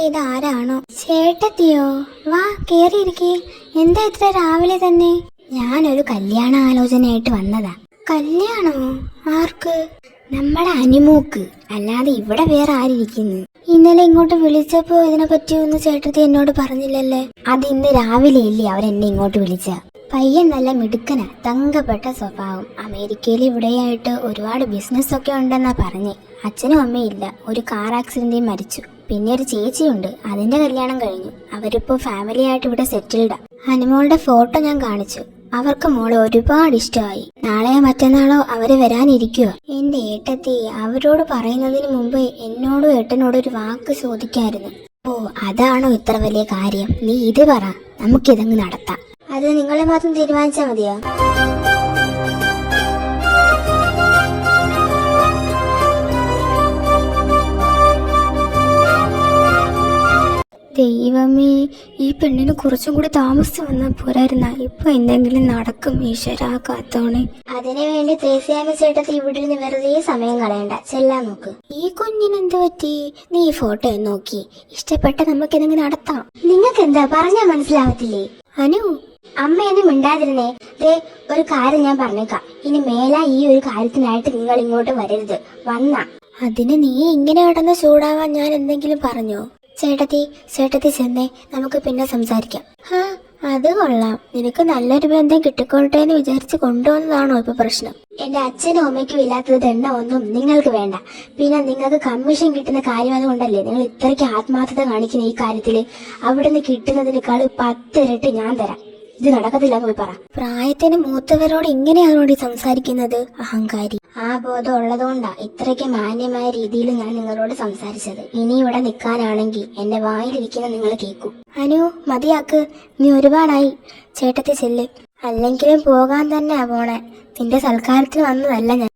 ഇത് ആരാണോ? ചേട്ടത്തിയോ? വാ കേറിയിരിക്കേ. എന്താ ഇത്ര രാവിലെ തന്നെ? ഞാനൊരു കല്യാണ ആലോചനയായിട്ട് വന്നതാ. കല്യാണോ? ആർക്ക്? നമ്മുടെ അനുമോക്ക്. അല്ലാതെ ഇവിടെ വേറെ ആരിയ്ക്കുന്നു? ഇന്നലെ ഇങ്ങോട്ട് വിളിച്ചപ്പോ ഇതിനെ പറ്റിയൊന്നും ചേട്ടത്തി എന്നോട് പറഞ്ഞില്ലല്ലേ? അത് ഇന്ന് രാവിലെ ഇല്ലേ അവരെന്നെ ഇങ്ങോട്ട് വിളിച്ച. പയ്യൻ നല്ല മിടുക്കനാ, തങ്കപ്പെട്ട സ്വഭാവം. അമേരിക്കയിൽ ഇവിടെയായിട്ട് ഒരുപാട് ബിസിനസ് ഒക്കെ ഉണ്ടെന്നാ പറഞ്ഞേ. അച്ഛനും അമ്മയും ഇല്ല, ഒരു കാർ ആക്സിഡന്റിൽ മരിച്ചു. പിന്നെ ഒരു ചേച്ചിയുണ്ട്, അതിന്റെ കല്യാണം കഴിഞ്ഞു. അവരിപ്പോ ഫാമിലി ആയിട്ട് ഇവിടെ സെറ്റിൽഡാ. അനുമോളുടെ ഫോട്ടോ ഞാൻ കാണിച്ചു. അവർക്ക് മോളെ ഒരുപാട് ഇഷ്ടമായി. നാളെയോ മറ്റന്നാളോ അവര് വരാനിരിക്കുക. എന്റെ ഏട്ടത്തി അവരോട് പറയുന്നതിന് മുമ്പ് എന്നോടും ഏട്ടനോടും ഒരു വാക്ക് ചോദിക്കായിരുന്നു. ഓ, അതാണോ ഇത്ര വലിയ കാര്യം? നീ ഇത് പറ, നമുക്കിതങ്ങ് നടത്താം. അത് നിങ്ങളെ മാത്രം തീരുമാനിച്ചാൽ മതിയോ? ദൈവമേ, ഈ പെണ്ണിന് കുറച്ചും കൂടി താമസിച്ചു വന്നാൽ പോരായിരുന്ന? ഇപ്പൊ എന്തെങ്കിലും നടക്കും. ഈശ്വരാ കാത്തോണേ. അതിനു വേണ്ടി തേസിയാമ്മ ചേട്ടത്തി ഇവിടെ നിന്ന് വെറുതെ സമയം കളയണ്ട, ചെല്ലാൻ നോക്ക്. ഈ കുഞ്ഞിന് എന്ത് പറ്റി? നീ ഈ ഫോട്ടോ നോക്കി ഇഷ്ടപ്പെട്ട നമുക്കിതെങ്ങനെ നടത്താം. നിങ്ങൾക്ക് എന്താ പറഞ്ഞാ മനസ്സിലാവത്തില്ലേ? അനു, അമ്മയൊന്നും മിണ്ടാതിരുന്നേ. ദേ, ഒരു കാര്യം ഞാൻ പറഞ്ഞേക്കാം. ഇനി മേലാ ഈ ഒരു കാര്യത്തിനായിട്ട് നിങ്ങൾ ഇങ്ങോട്ട് വരരുത്. വന്നാ അതിന് നീ ഇങ്ങനെ കിടന്ന് ചൂടാവാൻ ഞാൻ എന്തെങ്കിലും പറഞ്ഞോ? ചേട്ടത്തി ചെന്നേ, നമുക്ക് പിന്നെ സംസാരിക്കാം. അത് കൊള്ളാം. നിനക്ക് നല്ലൊരു ബന്ധം കിട്ടിക്കോട്ടെ എന്ന് വിചാരിച്ച് കൊണ്ടുവന്നതാണോ ഇപ്പൊ പ്രശ്നം? എന്റെ അച്ഛനും അമ്മയ്ക്കും ഇല്ലാത്തത് ദണ്ണ ഒന്നും നിങ്ങൾക്ക് വേണ്ട. പിന്നെ നിങ്ങൾക്ക് കമ്മീഷൻ കിട്ടുന്ന കാര്യം അതുകൊണ്ടല്ലേ നിങ്ങൾ ഇത്രയ്ക്ക് ആത്മാർത്ഥത കാണിക്കുന്ന ഈ കാര്യത്തില്. അവിടെ നിന്ന് കിട്ടുന്നതിനേക്കാൾ 10 ഇരട്ടി ഞാൻ തരാം. ഇത് നടക്കത്തില്ലെന്ന് പോയി പറ. പ്രായത്തിന് മൂത്തവരോട് ഇങ്ങനെയാണോടി സംസാരിക്കുന്നത്? അഹങ്കാരി. ആ ബോധം ഉള്ളതുകൊണ്ടാ ഇത്രയ്ക്ക് മാന്യമായ രീതിയിൽ ഞാൻ നിങ്ങളോട് സംസാരിച്ചത്. ഇനി ഇവിടെ നിൽക്കാനാണെങ്കിൽ എന്റെ വായിലിരിക്കുന്ന നിങ്ങൾ കേൾക്കും. അനു, മതിയാക്ക്. നീ ഒരുപാടായി. ചേട്ടത്തി ചെല്ല്. അല്ലെങ്കിലും പോകാൻ തന്നെയാ പോണേ. നിന്റെ സൽക്കാരത്തിന് വന്നതല്ല ഞാൻ.